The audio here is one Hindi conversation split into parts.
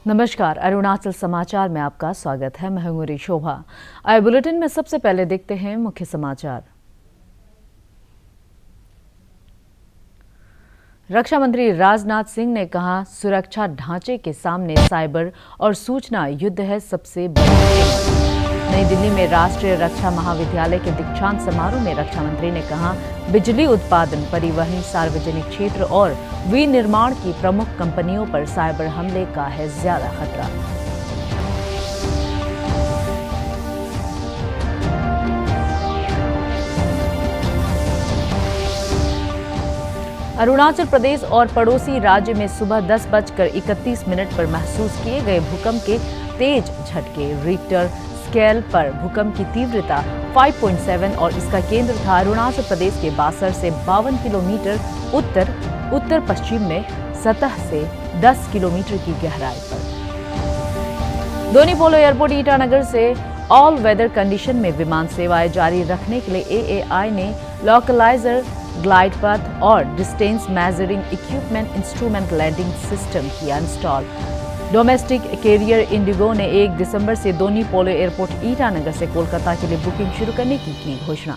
नमस्कार, अरुणाचल समाचार में आपका स्वागत है। मैं हूं शोभा। आए बुलेटिन में सबसे पहले देखते हैं मुख्य समाचार। रक्षा मंत्री राजनाथ सिंह ने कहा, सुरक्षा ढांचे के सामने साइबर और सूचना युद्ध है सबसे बड़ी चुनौती। नई दिल्ली में राष्ट्रीय रक्षा महाविद्यालय के दीक्षांत समारोह में रक्षा मंत्री ने कहा, बिजली उत्पादन, परिवहन, सार्वजनिक क्षेत्र और विनिर्माण की प्रमुख कंपनियों पर साइबर हमले का है ज्यादा खतरा। अरुणाचल प्रदेश और पड़ोसी राज्य में सुबह 10:31 पर महसूस किए गए भूकंप के तेज झटके। रिक्टर स्केल पर भूकंप की तीव्रता 5.7 और इसका केंद्र था अरुणाचल प्रदेश के बासर से 52 किलोमीटर उत्तर पश्चिम में सतह से 10 किलोमीटर की गहराई पर। दोनी पोलो एयरपोर्ट ईटानगर से ऑल वेदर कंडीशन में विमान सेवाएं जारी रखने के लिए एएआई ने लोकलाइजर, ग्लाइड पाथ और distance measuring equipment instrument landing system किया इंस्टॉल। डोमेस्टिक कैरियर इंडिगो ने 1 दिसंबर से दोनी पोलो एयरपोर्ट ईटानगर से कोलकाता के लिए बुकिंग शुरू करने की घोषणा।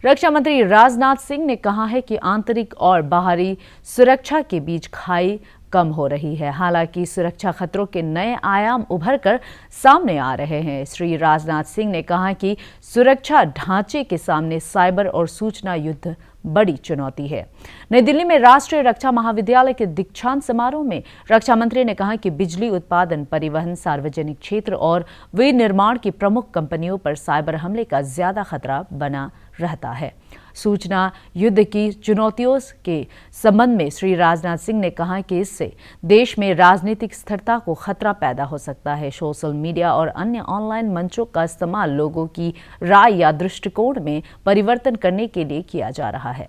रक्षा मंत्री राजनाथ सिंह ने कहा है कि आंतरिक और बाहरी सुरक्षा के बीच खाई कम हो रही है। हालांकि सुरक्षा खतरों के नए आयाम उभर कर सामने आ रहे हैं। श्री राजनाथ सिंह ने कहा कि सुरक्षा ढांचे के सामने साइबर और सूचना युद्ध बड़ी चुनौती है। नई दिल्ली में राष्ट्रीय रक्षा महाविद्यालय के दीक्षांत समारोह में रक्षा मंत्री ने कहा कि बिजली उत्पादन, परिवहन, सार्वजनिक क्षेत्र और विनिर्माण की प्रमुख कंपनियों पर साइबर हमले का ज्यादा खतरा बना रहता है। सूचना युद्ध की चुनौतियों के संबंध में श्री राजनाथ सिंह ने कहा कि इससे देश में राजनीतिक स्थिरता को खतरा पैदा हो सकता है। सोशल मीडिया और अन्य ऑनलाइन मंचों का इस्तेमाल लोगों की राय या दृष्टिकोण में परिवर्तन करने के लिए किया जा रहा है।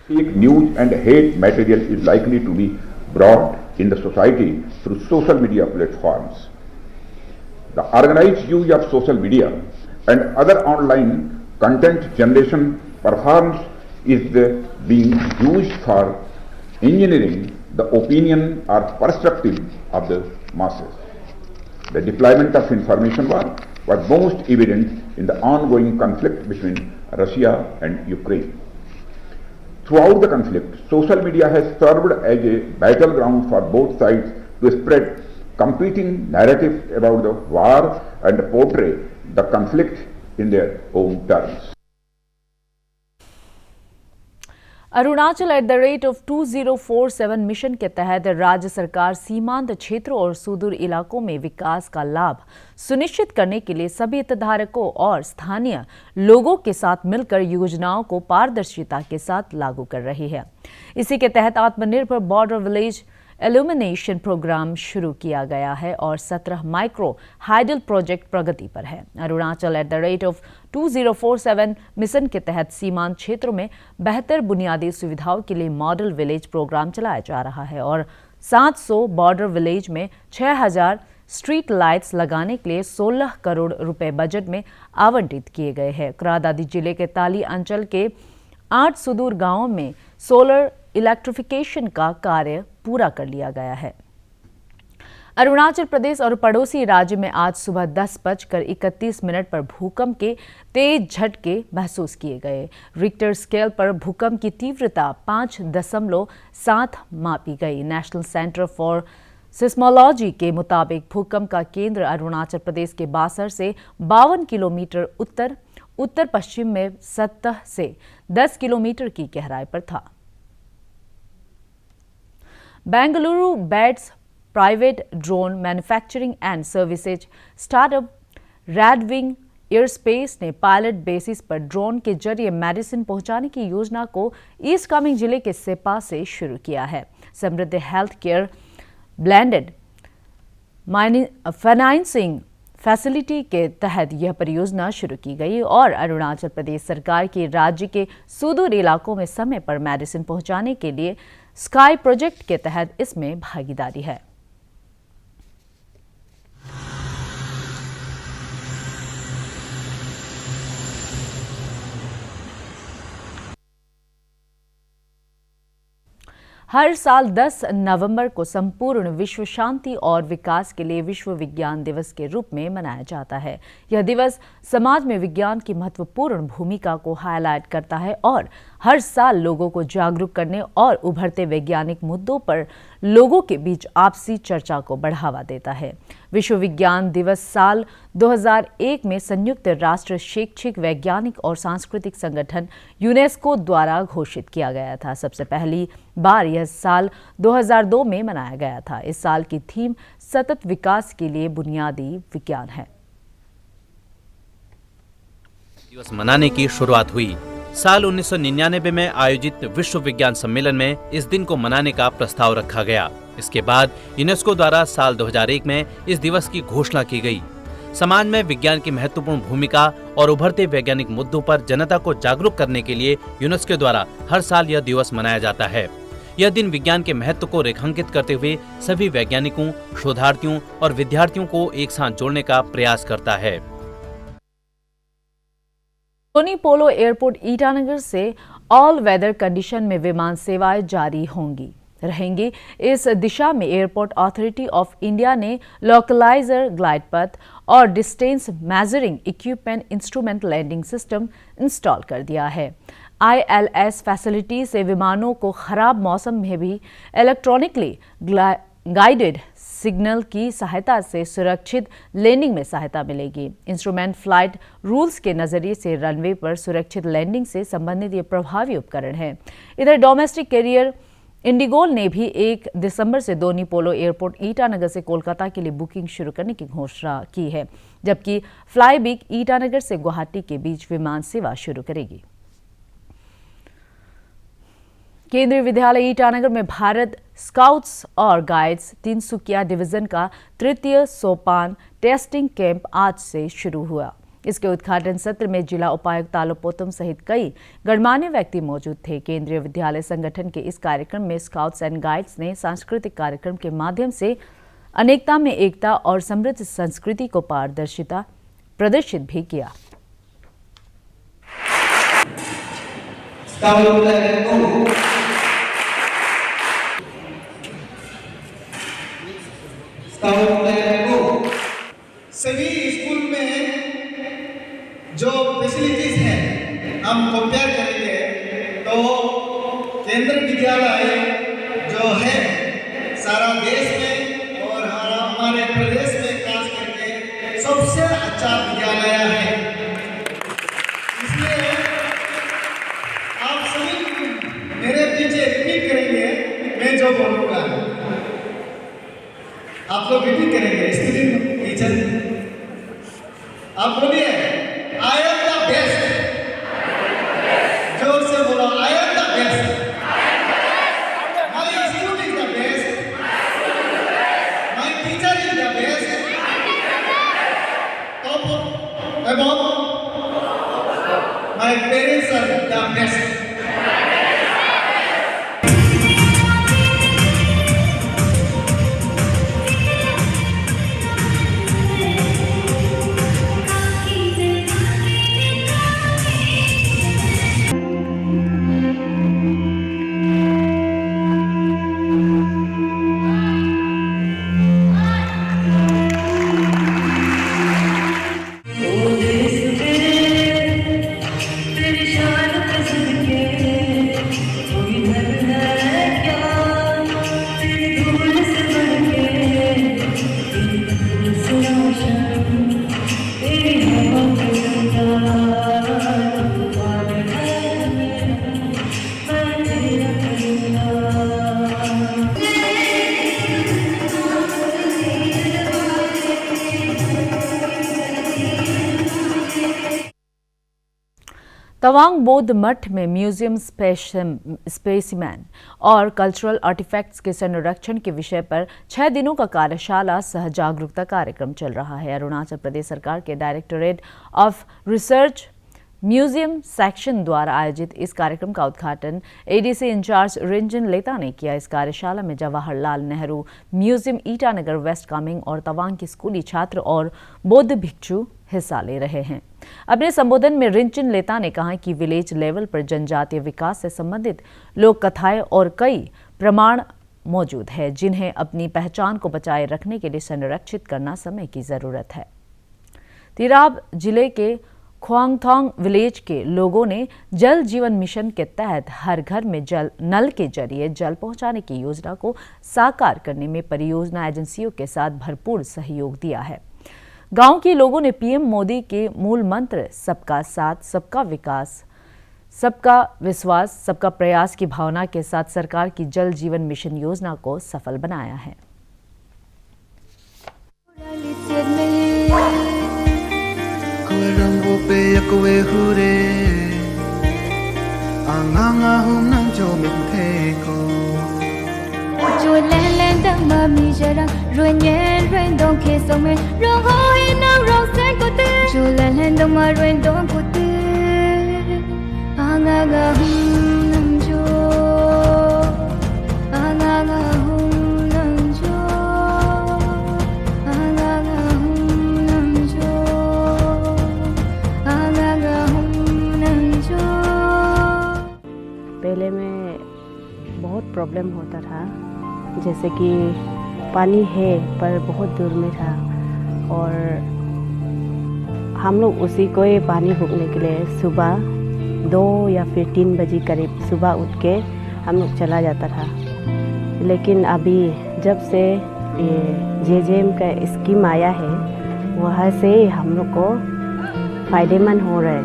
Fake news and hate material is likely to be brought in the society through social media platforms. The organized use of social media and other online content generation performs is being used for engineering the opinion or perspective of the masses. The deployment of information war was most evident in the ongoing conflict between Russia and Ukraine. Throughout the conflict, social media has served as a battleground for both sides to spread competing narratives about the war and portray the conflict in their own terms. Arunachal @2047 mission के तहत राज्य सरकार सीमांत क्षेत्रों और सुदूर इलाकों में विकास का लाभ सुनिश्चित करने के लिए सभी हितधारकों और स्थानीय लोगों के साथ मिलकर योजनाओं को पारदर्शिता के साथ लागू कर रही है। इसी के तहत आत्मनिर्भर बॉर्डर विलेज इल्यूमिनेशन प्रोग्राम शुरू किया गया है और 17 माइक्रो हाइडल प्रोजेक्ट प्रगति पर है। अरुणाचल @2047 मिशन के तहत सीमांत क्षेत्रों में बेहतर बुनियादी सुविधाओं के लिए मॉडल विलेज प्रोग्राम चलाया जा रहा है और 700 बॉर्डर विलेज में 6000 स्ट्रीट लाइट्स लगाने के लिए 16 करोड़ रुपए बजट में आवंटित किए गए हैं। क्रा दादी जिले के ताली अंचल के 8 सुदूर गांवों में सोलर इलेक्ट्रिफिकेशन का कार्य पूरा कर लिया गया है। अरुणाचल प्रदेश और पड़ोसी राज्य में आज सुबह 10:31 पर भूकंप के तेज झटके महसूस किए गए। रिक्टर स्केल पर भूकंप की तीव्रता 5.7 मापी गई। नेशनल सेंटर फॉर सिस्मोलॉजी के मुताबिक भूकंप का केंद्र अरुणाचल प्रदेश के बासर से 52 किलोमीटर उत्तर पश्चिम में सतह से 10 किलोमीटर की गहराई पर था। Bengaluru based private drone manufacturing and services startup Redwing Airspace ने पायलट बेसिस पर ड्रोन के जरिए मेडिसिन पहुंचाने की योजना को ईस्ट कामेंग जिले के सेपा से शुरू किया है। समृद्ध health care blended financing facility के तहत यह परियोजना शुरू की गई और अरुणाचल प्रदेश सरकार की राज्य के सुदूर इलाकों में समय पर मेडिसिन पहुंचाने के लिए स्काई प्रोजेक्ट के तहत इसमें भागीदारी है। हर साल 10 नवंबर को संपूर्ण विश्व शांति और विकास के लिए विश्व विज्ञान दिवस के रूप में मनाया जाता है। यह दिवस समाज में विज्ञान की महत्वपूर्ण भूमिका को हाईलाइट करता है और हर साल लोगों को जागरूक करने और उभरते वैज्ञानिक मुद्दों पर लोगों के बीच आपसी चर्चा को बढ़ावा देता है। विश्व विज्ञान दिवस साल 2001 में संयुक्त राष्ट्र शैक्षिक, वैज्ञानिक और सांस्कृतिक संगठन यूनेस्को द्वारा घोषित किया गया था। सबसे पहली बार यह साल 2002 में मनाया गया था। इस साल की थीम सतत विकास के लिए बुनियादी विज्ञान है। दिवस मनाने की शुरुआत हुई साल 1999 में आयोजित विश्व विज्ञान सम्मेलन में इस दिन को मनाने का प्रस्ताव रखा गया। इसके बाद यूनेस्को द्वारा साल 2001 में इस दिवस की घोषणा की गई। समाज में विज्ञान की महत्वपूर्ण भूमिका और उभरते वैज्ञानिक मुद्दों पर जनता को जागरूक करने के लिए यूनेस्को द्वारा हर साल यह दिवस मनाया जाता है। यह दिन विज्ञान के महत्व को रेखांकित करते हुए सभी वैज्ञानिकों, शोधार्थियों और विद्यार्थियों को एक साथ जोड़ने का प्रयास करता है। सोनी पोलो एयरपोर्ट ईटानगर से ऑल वेदर कंडीशन में विमान सेवाएं जारी रहेंगी। इस दिशा में एयरपोर्ट अथॉरिटी ऑफ इंडिया ने लोकलाइजर, ग्लाइड पथ और distance measuring equipment instrument landing system install कर दिया है। ILS फैसिलिटी से विमानों को खराब मौसम में भी इलेक्ट्रॉनिकली गाइडेड सिग्नल की सहायता से सुरक्षित लैंडिंग में सहायता मिलेगी। इंस्ट्रूमेंट फ्लाइट रूल्स के नजरिए से रनवे पर सुरक्षित लैंडिंग से संबंधित ये प्रभावी उपकरण है। इधर डोमेस्टिक कैरियर इंडिगोल ने भी 1 दिसंबर से सोनी पोलो एयरपोर्ट ईटानगर से कोलकाता के लिए बुकिंग शुरू करने की घोषणा की है, जबकि फ्लाईबिग ईटानगर से गुवाहाटी के बीच विमान सेवा शुरू करेगी। केंद्रीय विद्यालय ईटानगर में भारत स्काउट्स और गाइड्स तिनसुकिया डिवीजन का तृतीय सोपान टेस्टिंग कैंप आज से शुरू हुआ। इसके उद्घाटन सत्र में जिला उपायुक्त तालोपोतम सहित कई गणमान्य व्यक्ति मौजूद थे। केंद्रीय विद्यालय संगठन के इस कार्यक्रम में स्काउट्स एंड गाइड्स ने सांस्कृतिक कार्यक्रम के माध्यम से अनेकता में एकता और समृद्ध संस्कृति को पारदर्शिता प्रदर्शित भी किया। सभी स्कूल में जो फैसिलिटीज हैं हम कंपेयर करेंगे तो केंद्रीय विद्यालय जो है सारा देश में और हमारे प्रदेश में खास करके सबसे अच्छा विद्यालय है। इसलिए आप सभी मेरे पीछे रिपीट करेंगे, मैं जो बोलूँगा आप लोग रिपीट करेंगे। स्टूडेंट टीचर आप बोलिए आई एम द बेस्ट। जोर से बोलो I am the best. My school is the best. My teacher is the best. Top above my parents are the best. Tawang बौद्ध मठ में म्यूजियम स्पेसिमेन और कल्चरल आर्टिफैक्ट्स के संरक्षण के विषय पर 6 दिनों का कार्यशाला सह जागरूकता कार्यक्रम चल रहा है। अरुणाचल प्रदेश सरकार के directorate of research museum section द्वारा आयोजित इस कार्यक्रम का उद्घाटन एडीसी इंचार्ज रिंजन लेता ने किया। इस कार्यशाला में जवाहरलाल नेहरू म्यूजियम ईटानगर, वेस्ट कामेंग और तवांग के स्कूली छात्र और बौद्ध भिक्षु हिस्सा ले रहे हैं। अपने संबोधन में रिंचन लेता ने कहा कि विलेज लेवल पर जनजातीय विकास से संबंधित लोक कथाएं और कई प्रमाण मौजूद है, जिन्हें अपनी पहचान को बचाए रखने के लिए संरक्षित करना समय की जरूरत है। तिराप जिले के ख्वांगथोंग विलेज के लोगों ने जल जीवन मिशन के तहत हर घर में नल के जरिए जल पहुंचाने की योजना को साकार करने में परियोजना एजेंसियों के साथ भरपूर सहयोग दिया है। गांव के लोगों ने पीएम मोदी के मूल मंत्र सबका साथ, सबका विकास, सबका विश्वास, सबका प्रयास की भावना के साथ सरकार की जल जीवन मिशन योजना को सफल बनाया है। पहले में बहुत प्रॉब्लम होता था, जैसे कि पानी है पर बहुत दूर में था और हम लोग उसी को ही पानी भूखने के लिए सुबह 2 या फिर 3 बजे करीब सुबह उठ के हम लोग चला जाता था। लेकिन अभी जब से ये जेजेएम का स्कीम आया है, वहाँ से हम लोग को फायदेमंद हो रहा है।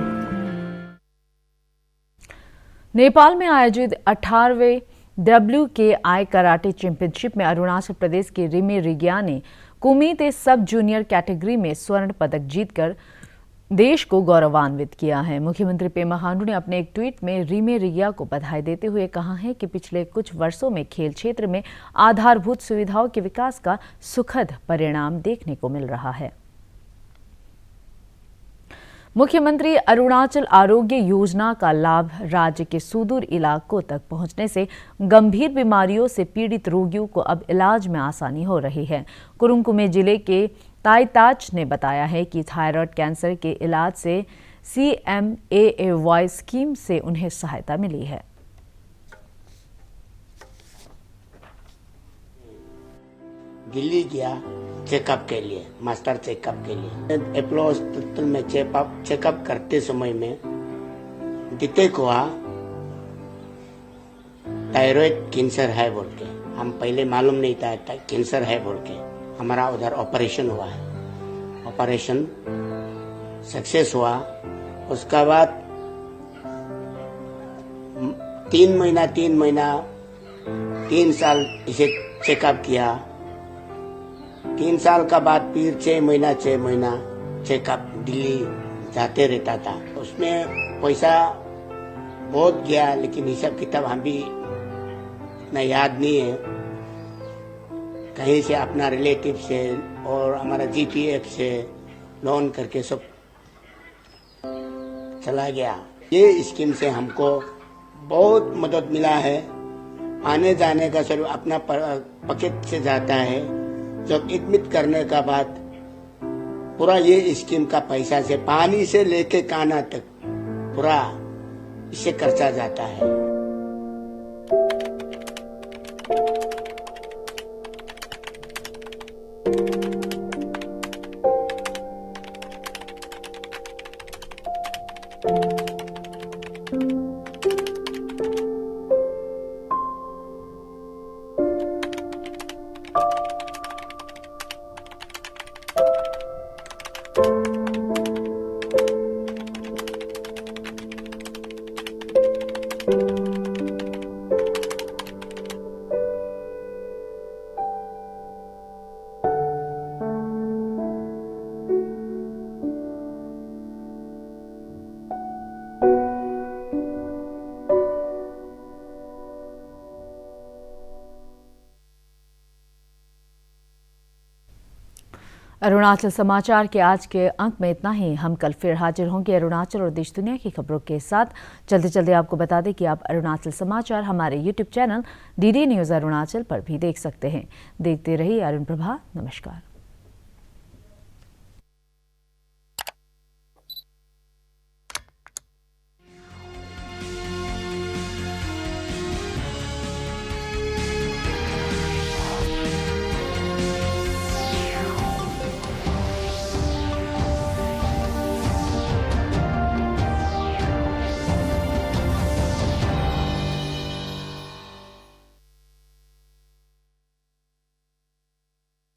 नेपाल में आयोजित 18वें WKI कराटे चैंपियनशिप में अरुणाचल प्रदेश के रिमे रिगिया ने कुमीते सब जूनियर कैटेगरी में स्वर्ण पदक जीतकर देश को गौरवान्वित किया है। मुख्यमंत्री पेमा खांडू ने अपने एक ट्वीट में रिमे रिगिया को बधाई देते हुए कहा है कि पिछले कुछ वर्षों में खेल क्षेत्र में आधारभूत सुविधाओं के विकास का सुखद परिणाम देखने को मिल रहा है। मुख्यमंत्री अरुणाचल आरोग्य योजना का लाभ राज्य के सुदूर इलाकों तक पहुंचने से गंभीर बीमारियों से पीड़ित रोगियों को अब इलाज में आसानी हो रही है। कुरुंग कुमे जिले के ताइताच ने बताया है कि थायराइड कैंसर के इलाज से CMAAY स्कीम से उन्हें सहायता मिली है। दिल्ली गया चेकअप के लिए, मास्टर चेकअप के लिए। अपोलो हॉस्पिटल में चेकअप करते समय में दिते को थायराइड कैंसर है बोल के, हम पहले मालूम नहीं था कैंसर है बोल के। हमारा उधर ऑपरेशन हुआ है, ऑपरेशन सक्सेस हुआ। उसका बाद 3 साल इसे चेकअप किया। 3 साल का बाद फिर 6 महीना चेकअप दिल्ली जाते रहता था। उसमें पैसा बहुत गया, लेकिन हिसाब किताब हम भी इतना याद नहीं है। कहीं से अपना रिलेटिव से और हमारा GPF से लोन करके सब चला गया। ये स्कीम से हमको बहुत मदद मिला है। आने जाने का सिर्फ अपना पॉकेट से जाता है। जब एडमिट करने का बाद पूरा ये स्कीम का पैसा से पानी से लेके खाना तक पूरा इससे खर्चा जाता है। अरुणाचल समाचार के आज के अंक में इतना ही। हम कल फिर हाजिर होंगे अरुणाचल और देश दुनिया की खबरों के साथ। चलते चलते आपको बता दें कि आप अरुणाचल समाचार हमारे YouTube channel DD news Arunachal पर भी देख सकते हैं। देखते रहिए अरुण प्रभा। नमस्कार।